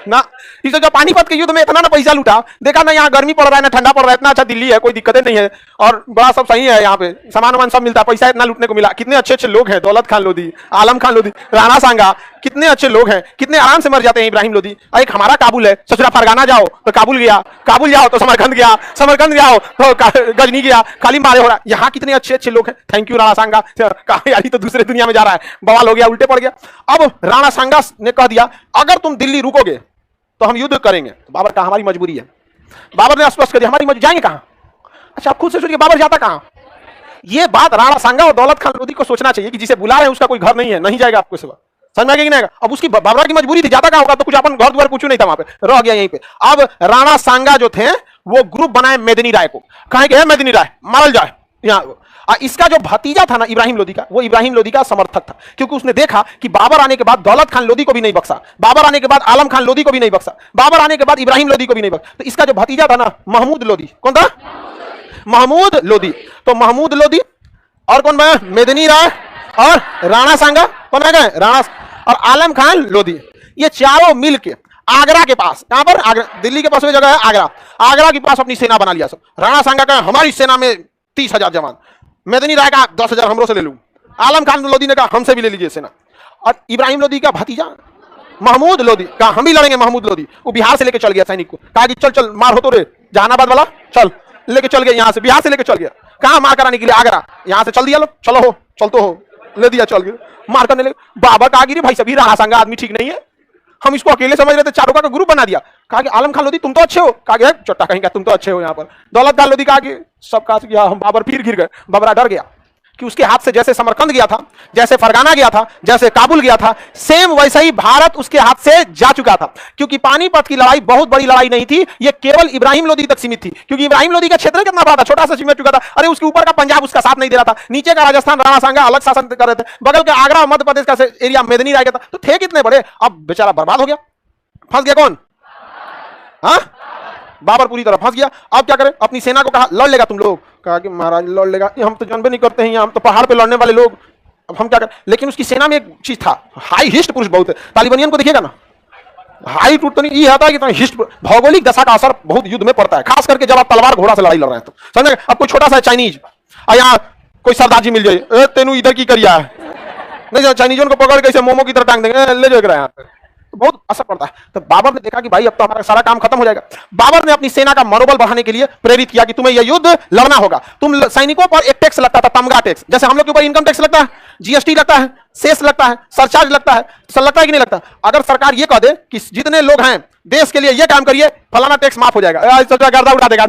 ना? इसे जो पानीपत के युद्ध में इतना ना पैसा लूटा, देखा ना यहाँ गर्मी पड़ रहा है ना ठंडा पड़ रहा है, इतना अच्छा दिल्ली है, कोई दिक्कतें नहीं है, और बड़ा सब सही है, यहाँ पे सामान वामान सब मिलता है, पैसा इतना लूटने को मिला। कितने अच्छे अच्छे लोग हैं, दौलत खान लोधी, आलम खान लोधी, राणा सांगा, कितने अच्छे लोग हैं, कितने आराम से मर जाते हैं इब्राहिम लोधी। एक हमारा काबुल है, ससुरा फरगाना जाओ तो काबुल गया, काबुल जाओ तो समरकंद गया, समरकंद जाओ तो गजनी गया, खाली मारे हो रहा। यहाँ कितने अच्छे अच्छे लोग हैं, थैंक यू राणा सांगा। यारी तो दूसरे दुनिया में जा रहा है, बवाल हो गया, उल्टे पड़ गया। अब राणा सांगा ने कह दिया अगर तुम दिल्ली रुकोगे तो हम युद्ध करेंगे। तो बाबर कहा हमारी मजबूरी है, बाबर ने स्पष्ट कर दिया हमारी मजबूरी, जाएंगे कहां? अच्छा आप खुद से सोचिए बाबर जाता कहां? ये बात राणा सांगा और दौलत खान लोधी को सोचना चाहिए कि जिसे बुला रहे हैं उसका कोई घर नहीं है, नहीं जाएगा आपको सेवा। समझ में आएगा कि नहीं आएगा? अब उसकी बाबर की मजबूरी थी, जाता कहां होगा, तो कुछ अपन घर द्वार कुछ नहीं था, वहां पे रह गया यहीं पे। अब राणा सांगा जो थे वो ग्रुप बनाए मेदिनी राय को, कहा कि मेदिनी राय मारल जाए यहाँ। इसका जो भतीजा था ना इब्राहिम लोधी का, वो इब्राहिम लोधी का समर्थक था, क्योंकि उसने देखा कि बाबर आने के बाद दौलत खान लोधी को भी नहीं बख्शा, बाबर आने के बाद आलम खान लोधी को भी नहीं बख्शा, बाबर आने के बाद इब्राहिम लोधी को भी नहीं बख्शा। तो इसका जो भतीजा था ना महमूद लोधी, कौन था? महमूद लोधी। तो महमूद लोधी और कौन बना? मेदिनी राय और राणा सांगा, कौन गए? राणा और आलम खान लोधी। ये चारों मिलके आगरा के पास, कहां पर? आगरा, दिल्ली के पास में जगह है आगरा, आगरा के पास अपनी सेना बना लिया सब। राणा सांगा का हमारी सेना में 30,000 जवान, मेदिनी राय का 10,000 हमरों से ले लूं, आलम खान लोधी ने कहा हमसे भी ले लीजिए सेना, और इब्राहिम लोधी का भतीजा महमूद लोधी कहा हम भी लड़ेंगे। महमूद लोधी वो बिहार से लेके चल गया सैनिक को, कहा कि चल चल मार हो तो रे, जहानाबाद वाला चल, लेके चल गया, यहां से बिहार से लेके चल गया। कहा मार कराने के लिए? आगरा। यहां से चल दिया लो, चलो हो, चल तो हो, ले दिया, चल गया, मार करने लगे। बाबा कहा कि भाई सभी राणा सांगा आदमी ठीक नहीं है, हम इसको अकेले समझ रहे थे, चारों का ग्रुप बना दिया। कहा कि आलम खान लोधी तुम तो अच्छे हो, कहा कि चोट्टा कहीं का तुम तो अच्छे हो। यहाँ पर दौलत खान लोधी कहा कि सब कहा कि हम बाबर फिर गिर गए, बाबरा डर गया, कि उसके हाथ से जैसे समरकंद गया था, जैसे फरगाना गया था, जैसे काबुल गया था, सेम वैसा ही भारत उसके हाथ से जा चुका था। क्योंकि पानीपत की लड़ाई बहुत बड़ी लड़ाई नहीं थी, ये केवल इब्राहिम लोदी तक सीमित थी। क्योंकि इब्राहिम लोदी का क्षेत्र कितना बड़ा था, छोटा सा सीमित चुका था। अरे उसके ऊपर का पंजाब उसका साथ नहीं दे रहा था, नीचे का राजस्थान राणा सांगा अलग शासन कर रहे थे, बगल का आगरा मध्य प्रदेश का एरिया मेदिनी राय का था। तो थे कितने बड़े, अब बेचारा बर्बाद हो गया, फंस गया कौन, हाँ बाबर पूरी तरह फंस गया। अब क्या करें, अपनी सेना को कहा लड़ लेगा तुम लोग, कहा कि महाराज लड़ लेगा, हम तो जानबे नहीं करते हैं, हम तो पहाड़ पे लड़ने वाले लोग, अब हम क्या करें। लेकिन उसकी सेना में एक चीज था, हाई हिस्ट पुरुष बहुत है। तालिबानियन को देखिएगा ना, हाइट तो नहीं, ये आता है कि हिस्ट, भौगोलिक दशा का असर बहुत युद्ध में पड़ता है, खास करके जब आप तलवार घोड़ा से लड़ाई लड़ रहे हैं तो समझे। अब कोई छोटा सा चाइनीज यहाँ कोई सरदार जी मिल जाए, तेनू इधर की करिया है, नहीं चाइनीजों को पकड़ कैसे मोमो की तरह टांग देंगे, ले जाएगा यहाँ पे, तो बहुत असर पड़ता है। तो बाबर ने देखा कि भाई अब तो हमारा सारा काम खत्म हो जाएगा। बाबर ने अपनी सेना का मनोबल बढ़ाने के लिए प्रेरित किया कि तुम्हें यह युद्ध लड़ना होगा। तुम सैनिकों पर एक टैक्स लगता था, तमगा टैक्स, जैसे हम लोग के ऊपर इनकम टैक्स लगता है, जीएसटी लगता है, सेस लगता है, सरचार्ज लगता है, लगता है कि नहीं लगता। अगर सरकार ये कह दे कि जितने लोग हैं देश के लिए ये काम करिए, फलाना टैक्स माफ हो जाएगा, गर्दा उठा देगा।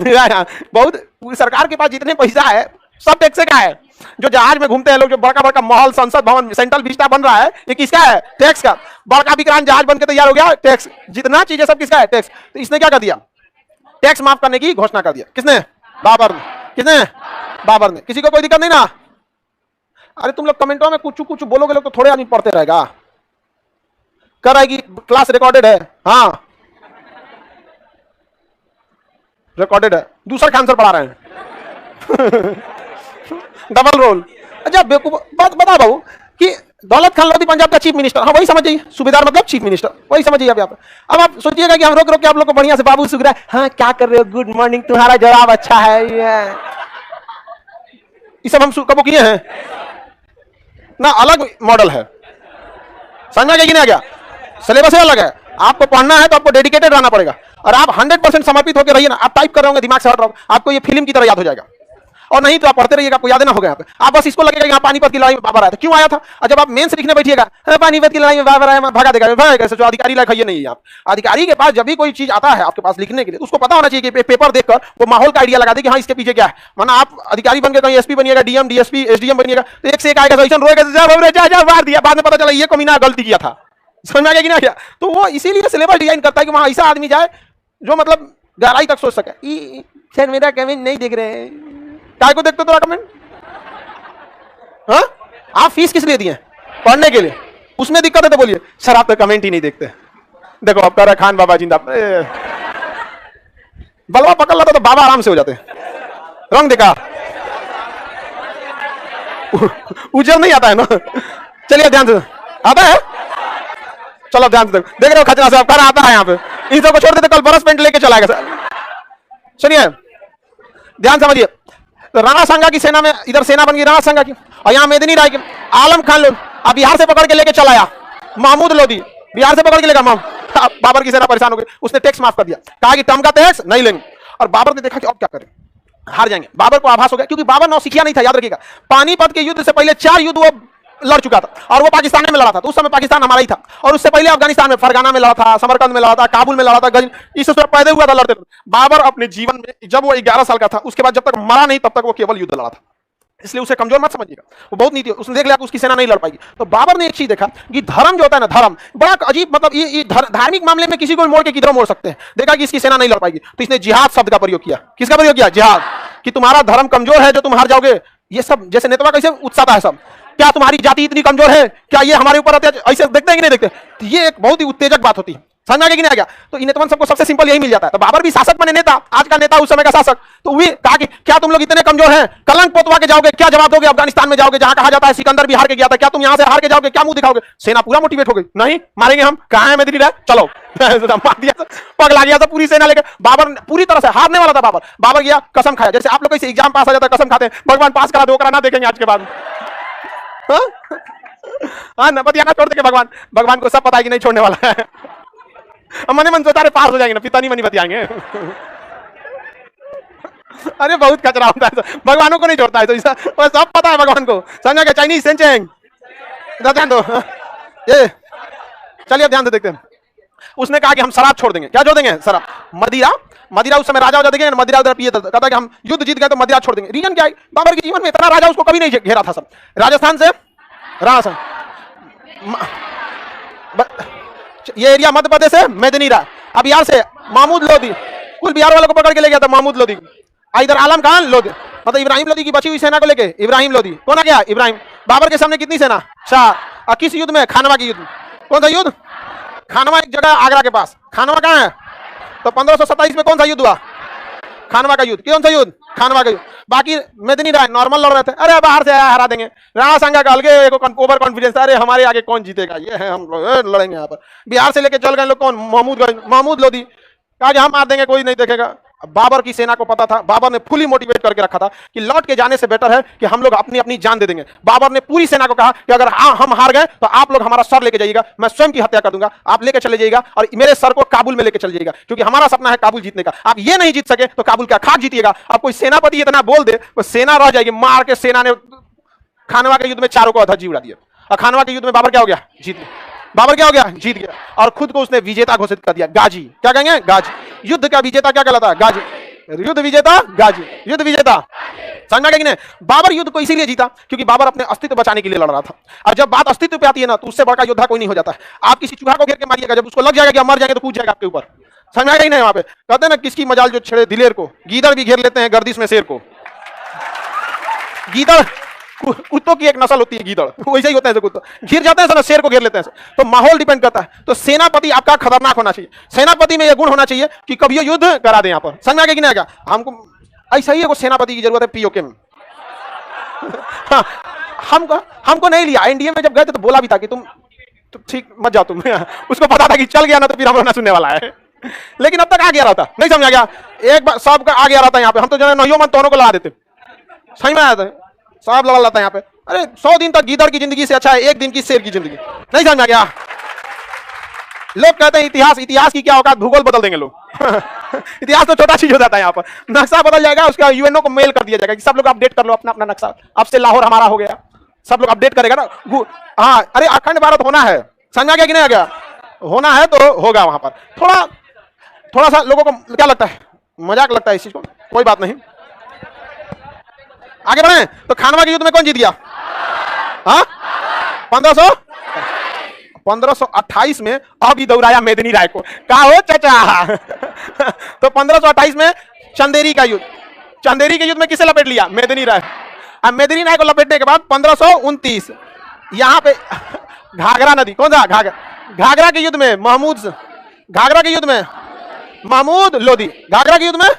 बहुत सरकार के पास जितने पैसा है सब टैक्स का है। जो जहाज में घूमते हैं लोग, जो बड़का बड़का महल, संसद भवन, सेंट्रल विस्टा बन रहा है, ये किसका है, टैक्स का। बड़का विक्रांत जहाज बनकर तैयार हो गया, टैक्स, जितना चीजें सब किसका है, टैक्स। तो इसने क्या कर दिया, टैक्स माफ करने की घोषणा कर दिया। किसने, बाबर ने। किसने, बाबर ने। किसी को कोई दिक्कत नहीं ना। अरे तुम लोग कमेंटों में कुछ कुछ बोलोगे लोग तो थोड़े आदमी पढ़ते रहेगा। कर आएगी, क्लास रिकॉर्डेड है, हाँ रिकॉर्डेड है, दूसरा का आंसर पढ़ा रहे हैं। Double role. अच्छा बेवकूफ बात बता बाबू कि दौलत खान लोधी पंजाब का चीफ मिनिस्टर, हाँ वही समझ जाइए, सूबेदार मतलब चीफ मिनिस्टर, वही समझिए आप यहाँ पे। अब आप सोचिएगा कि हम रोक रोक के आप लोग को बढ़िया से बाबू सुगरा, हाँ क्या कर रहे हो, गुड मॉर्निंग, तुम्हारा जवाब अच्छा है, ये सब हम कबो किए हैं ना। अलग मॉडल है, समझा गया कि नहीं गया, सिलेबस अलग है। आपको पढ़ना है तो आपको डेडिकेटेड रहना पड़ेगा, और आप 100% समर्पित होकर रहिए ना। आप टाइप कर रहे होंगे, दिमाग से हट रहा होगा, आपको ये फिल्म की तरह याद हो जाएगा। और नहीं तो आप पढ़ते रहिएगा, आपको याद ना होगा। यहाँ पे आप बस इसको लगेगा यहाँ पानीपत की लड़ाई में बाबर आया था, क्यों आया था। और जब आप मेंस लिखने बैठिएगा, पानीपत की लड़ाई में बाबर आया, भगा देगा, भागेगा। जो अधिकारी लायक है नहीं। आप अधिकारी के पास जब भी कोई चीज आता है आपके पास लिखने के लिए, उसको पता होना चाहिए कि पेपर देखकर वो माहौल का आइडिया लगा दे कि हाँ इसके पीछे क्या है। वरना आप अधिकारी बनकर कहीं एसपी बनिएगा, डीएम डीएसपी एसडीएम बनिएगा, तो एक से एक आएगा, रोएगा, मार दिया, बाद में पता चला ये कमीना गलती किया था। समझ में आ गया कि नहीं गया। तो वो इसीलिए सिलेबस डिजाइन करता है कि वहां ऐसा आदमी जाए जो मतलब गहराई तक सोच सके। सर मेरा कमेंट नहीं देख रहे हैं, काय को देखते तो कमेंट, हाँ आप फीस किस लिए दिए, पढ़ने के लिए, उसमें दिक्कत है तो बोलिए। सर आप तो कमेंट ही नहीं देखते। देखो अब कह रहा खान बाबा जिंदा, बलवा पकड़ लेता तो बाबा आराम से हो जाते। रंग देखा, उजर नहीं आता है ना। चलिए ध्यान से, आता है, चलो ध्यान से देख रहे हो खजना साहब कर आता है यहाँ पे। इन सबको छोड़ देते, कल बरस पेंट लेके चलाएगा सर। सुनिए ध्यान समझिए, तो राणा सांगा की सेना में, इधर सेना बन गई राणा सांगा की, और यहाँ मेदिनी राय की आलम खान लोग अब बिहार से पकड़ के लेके चलाया, महमूद लोधी बिहार से पकड़ के लेगा। बाबर की सेना परेशान हो गई, उसने टैक्स माफ कर दिया, कहा कि टमका टैक्स नहीं लेंगे। और बाबर ने देखा कि अब क्या करें, हार जाएंगे। बाबर को आभास हो गया, क्योंकि बाबर नौसिखिया नहीं था, याद रखिएगा। पानीपत के युद्ध से पहले 4 युद्ध वो लड़ चुका था, और वो पाकिस्तान में लड़ा था। तो उस समय पाकिस्तान हमारा ही था, और उससे पहले अफगानिस्तान में, फरगाना में लड़ा था, समरकंद में लड़ा था, काबुल में लड़ा था, गजनी, इससे पैदा हुआ था लड़ते। बाबर अपने जीवन में जब वो 11 साल का था, उसके बाद जब तक मरा नहीं तब तक वो केवल युद्ध लड़ा था। इसलिए उसे कमजोर मत समझिएगा, वो बहुत नीति, उसने देख लिया कि उसकी सेना नहीं लड़ पाएगी। तो बाबर ने एक चीज देखा कि धर्म जो होता है ना, धर्म बड़ा अजीब, मतलब ये धार्मिक मामले में किसी को मोड़ के किधर मोड़ सकते हैं। देखा कि इसकी सेना नहीं लड़ पाएगी, तो इसने जिहाद शब्द का प्रयोग किया। किसका प्रयोग किया, जिहाद, कि तुम्हारा धर्म कमजोर है जो तुम हार जाओगे। ये सब जैसे नेतवा कैसे उत्साहता है सब, क्या तुम्हारी जाति इतनी कमजोर है, क्या ये हमारे ऊपर ऐसे देखते हैं कि नहीं देखते। तो ये एक बहुत ही उत्तेजक बात होती है, समझ में आ गया कि नहीं आ गया। तो इन नेताओं सबको सबसे सिंपल यही मिल जाता है। तो बाबर भी शासक बने, नेता, आज का नेता, उस समय का शासक। तो वे कहा कि क्या तुम लोग इतने कमजोर हैं, कलंक पोतवा के जाओगे, क्या जवाब दोगे। अफगानिस्तान में जाओगे, जहां कहा जाता है सिकंदर भी हार के गया था, क्या तुम यहां से हार के जाओगे, क्या मुंह दिखाओगे। सेना पूरा मोटिवेट हो गई, नहीं मारेंगे हम, कहां है मेदिनी राय, चलो। मार दिया, पगला गया था पूरी सेना लेकर। बाबर पूरी तरह से हारने वाला था। बाबर गया, कसम खाया, जैसे आप लोग कैसे एग्जाम पास आ जाता है कसम खाते हैं, भगवान पास करा दो, ना देखेंगे आज के बाद। हाँ न बतियाना छोड़ देंगे, भगवान को सब पता है कि नहीं छोड़ने वाला है। मने मन सोचा पास हो जाएंगे ना, पिता नहीं मनी बतियाएंगे। अरे बहुत कचरा होता है, भगवानों को नहीं छोड़ता है, तो सब पता है भगवान को। समझा क्या, चाइनीज सेंचेंग ध्यान दो ये। चलिए ध्यान से देखते हैं। उसने कहा कि हम शराब छोड़ देंगे। क्या छोड़ देंगे? शराब, मदिरा। मदिरा उस समय राजा हो जाते, मदिरा उधर पिए था, कहता कि हम युद्ध जीत गए तो मदिरा छोड़ देंगे। रीजन क्या है? बाबर के जीवन में इतना राजा उसको कभी नहीं घेरा था। सब राजस्थान से राजस्थान, ये एरिया मध्य प्रदेश से मेदिनी राय, अब बिहार से महमूद लोधी, कुल बिहार वालों को पकड़ के ले गया था महमूद लोधी। इधर आलम खान लोधी, मतलब इब्राहिम लोधी की बची हुई सेना को लेके इब्राहिम लोधी। कौन आ गया? इब्राहिम। बाबर के सामने कितनी सेना? 4। और किस युद्ध में? खानवा के युद्ध। कौन सा युद्ध? खानवा एक जगह आगरा के पास। खानवा कहाँ है? तो 1527 में कौन सा युद्ध हुआ? खानवा का युद्ध। कौन सा युद्ध? खानवा का युद्ध। बाकी मेदिनी राय नॉर्मल लड़ रहे थे, अरे बाहर से आया हरा देंगे। राणा सांगा का अलगे ओवर कॉन्फिडेंस, अरे हमारे आगे कौन जीतेगा, ये है हम लोग लड़ेंगे यहाँ पर। बिहार से लेके चल गए लोग, कौन? महमूद लोधी, कहा कि हम मार देंगे, कोई नहीं देखेगा। बाबर की सेना को पता था, बाबर ने फुली मोटिवेट करके रखा था कि लौट के जाने से बेटर है कि हम लोग अपनी अपनी जान दे देंगे। बाबर ने पूरी सेना को कहा कि अगर हम हार गए तो आप लोग हमारा सर लेके जाइएगा, मैं स्वयं की हत्या कर दूंगा, आप लेके चले जाइएगा और मेरे सर को काबुल में लेके चले जाइएगा, क्योंकि हमारा सपना है काबुल जीतने का। आप ये नहीं जीत सके तो काबुल का खाक जीतिएगा। अब कोई सेनापति इतना बोल दे तो सेना रह जाएगी। मार के सेना ने खानवा के युद्ध में चारों को अधर जी उड़ा दिया। और खानवा के युद्ध में बाबर क्या हो गया? जीत गया। बाबर क्या हो गया? जीत गया। और खुद को उसने विजेता घोषित कर दिया, गाजी। क्या कहेंगे? गाजी। युद्ध का विजेता क्या कहलाता है? गाजी। युद्ध विजेता गाजी, युद्ध विजेता। समझ में नहीं? बाबर युद्ध को इसीलिए जीता क्योंकि बाबर अपने अस्तित्व बचाने के लिए लड़ रहा था। और जब बात अस्तित्व पे आती है ना, तो उससे बड़ा योद्धा कोई नहीं हो जाता है। आप किसी चूहा को घेर के मारिएगा, जब उसको लग जाएगा कि मर जाएंगे तो कूद जाएगा आपके ऊपर। समझ में नहीं? वहां पे कहते हैं ना, किसकी मजाल जो छेड़े दिलेर को, गीदड़ भी घेर लेते हैं गर्दिश में शेर को। गीदड़ कुत्तों की एक नस्ल होती है, गीदड़ वैसे ही होते हैं, कुत्ते घिर जाते हैं, शेर को घेर लेते हैं। तो माहौल डिपेंड करता है। तो सेनापति आपका खतरनाक होना चाहिए। सेनापति में यह गुण होना चाहिए कि कभी युद्ध करा दे। यहाँ पर समझ में आ गया कि नहीं आएगा? हमको ऐसा ही है, सेनापति की जरूरत है पीओके में। हाँ, हमको नहीं लिया। एनडीए में जब गए थे तो बोला भी था कि तुम ठीक मत जाओ तुम। उसको पता था कि चल गया ना तो फिर हम ना सुनने वाला है, लेकिन अब तक आ गया रहता। नहीं समझा गया? एक बार सबका आ गया रहता यहाँ पे। हम तो जो है नहियो मन दोनों को लगा देते। सही में आया था, सब लड़ा लाता है यहाँ पे। अरे 100 दिन तक गीदड़ की जिंदगी से अच्छा है 1 दिन की शेर की जिंदगी। नहीं समझ में गया? लोग कहते हैं इतिहास की क्या औकात, भूगोल बदल देंगे लोग। इतिहास तो छोटा चीज हो जाता है। यहाँ पर नक्शा बदल जाएगा, उसका यूएनओ को मेल कर दिया जाएगा कि सब लोग अपडेट कर लो अपना अपना नक्शा। अब से लाहौर हमारा हो गया, सब लोग अपडेट करेगा ना। हाँ, अरे अखंड भारत होना है। समझ गया कि नहीं आ गया? होना है तो होगा। वहां पर थोड़ा सा लोगों को क्या लगता है, मजाक लगता है इस चीज को। कोई बात नहीं, आगे बढ़े। तो खानवा के युद्ध में कौन जीत गया? हाँ, 1528 में अभी दौड़ाया मेदिनी राय को। कहा हो चाचा? तो 1528 में चंदेरी का युद्ध। चंदेरी के युद्ध में किसे लपेट लिया? मेदिनी राय। अब मेदिनी राय को लपेटने के बाद 1529 यहां पे घाघरा नदी, कौन सा? घाघरा के युद्ध में महमूद लोधी। घाघरा के युद्ध में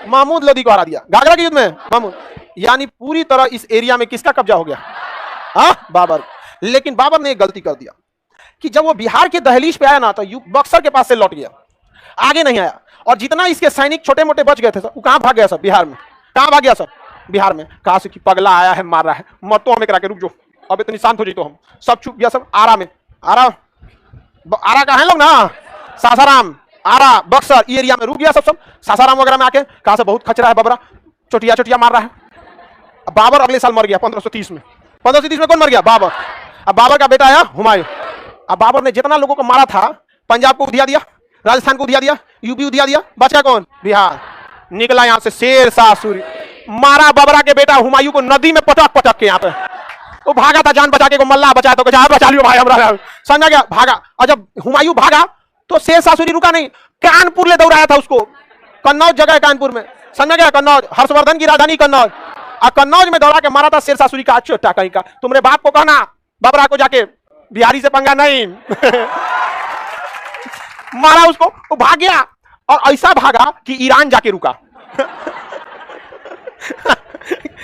महमूद लोधी को हरा दिया। घाघरा के युद्ध में महमूद, यानी पूरी तरह इस एरिया में किसका कब्जा हो गया? हाँ, बाबर। लेकिन बाबर ने एक गलती कर दिया कि जब वो बिहार के दहलीज पे आया ना, तो बक्सर के पास से लौट गया, आगे नहीं आया। और जितना इसके सैनिक छोटे मोटे बच गए थे सब, वो कहां भाग गया? सब बिहार में। कहां भाग गया? सब बिहार में। कहा से कि पगला आया है, मार रहा है, मत तो हमें करा के रुक जाओ, अब इतनी शांत हो जाए। तो हम सब चुप गया। सब आरा में, आरा का है लोग ना, सासाराम, आरा, बक्सर एरिया में रुक गया। सब सासाराम वगैरह में आके कहा से बहुत खचरा है बबरा, चोटिया मार रहा है। अब बाबर अगले साल मर गया 1530 में। 1530 में कौन मर गया? बाबर। अब बाबर का बेटा आया हुमायूं। अब बाबर ने जितना लोगों को मारा था, पंजाब को उधिया दिया, राजस्थान को उधिया दिया, यूपी उधिया दिया, बचा कौन? बिहार। निकला यहां से शेर शाह सूरी, मारा बबरा के बेटा हुमायूं को नदी में पटक के। यहाँ पे वो भागा था जान बचा के, को मल्ला बचाया तो कहा बचा लियो भाई हमरा। समझा गया? भागा। और जब हुमायूं भागा तो शेर शाह सूरी रुका नहीं, कानपुर ले दौड़ाया था उसको। कन्नौज जगह है कानपुर में, समझा गया? कन्नौज, हर्षवर्धन की राजधानी कन्नौज। और कन्नौज में दौड़ा के मारा था शेर शाह सूरी का। चोटा कहीं का, तुमरे बाप को कहना बबरा को जाके बिहारी से पंगा नहीं। मारा उसको, वो भाग गया। और ऐसा भागा कि ईरान जाके रुका।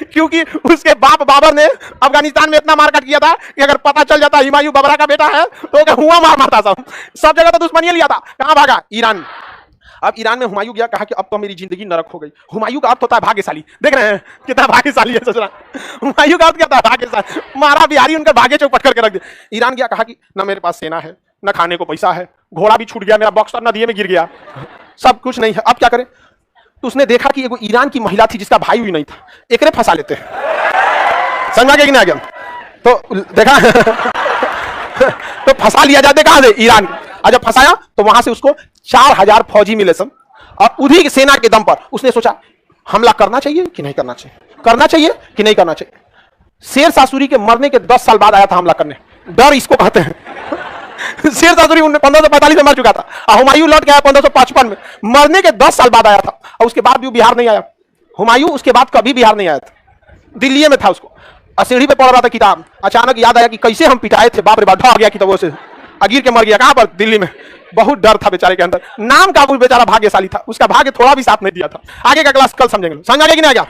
क्योंकि उसके बाप बाबर ने अफगानिस्तान में इतना मारकाट किया था कि अगर पता चल जाता हुमायूं बबरा का बेटा है तो हुआ मारता। सब जगह तो दुश्मनी लिया था। कहां भागा? ईरान। अब ईरान में हुमायूं गया, कहा कि अब तो मेरी जिंदगी नरक हो गई। हुमायूं का अर्थ होता है भाग्यशाली। देख रहे हैं कितना भाग्यशाली है ससुरा। हुमायूं का अर्थ क्या होता है? भाग्यशाली। मारा बिहारी, उनका भाग्य चौपट करके रख दिया। ईरान गया, कहा कि ना मेरे पास सेना है, ना खाने को पैसा है, घोड़ा भी छूट गया, मेरा बॉक्सर नदी में गिर गया, सब कुछ नहीं है, अब क्या करें? तो उसने देखा कि एगो ईरान की महिला थी जिसका भाई भी नहीं था, एकरे फंसा लेते हैं। समझा गया कि नहीं आ गया? तो देखा तो फंसा लिया जाते कहां से? ईरान। और जब फंसाया तो वहां से उसको 4000 फौजी मिले सब, और उन्हीं सेना के दम पर उसने सोचा हमला करना चाहिए कि नहीं करना चाहिए, करना चाहिए कि नहीं करना चाहिए। शेर शाह सूरी के मरने के 10 साल बाद आया था हमला करने, डर इसको कहते हैं। शेर शाह सूरी 1545 में मर चुका था, और हुमायूं लौट के आया 1555 में, मरने के 10 साल बाद आया था, और उसके बाद भी बिहार नहीं आया। हुमायूं उसके बाद कभी बिहार नहीं आया था, दिल्ली में था। उसको सीढ़ी पे पढ़ रहा था किताब, अचानक याद आया कि कैसे हम पिटाए थे, बाप रे बाप, ढह गया किताबों से, गिर के मर गया। कहां पर? दिल्ली में। बहुत डर था बेचारे के अंदर। नाम का वो बेचारा भाग्यशाली था, उसका भाग्य थोड़ा भी साथ नहीं दिया था। आगे का क्लास कल समझेंगे। समझ आ गया कि नहीं आ गया?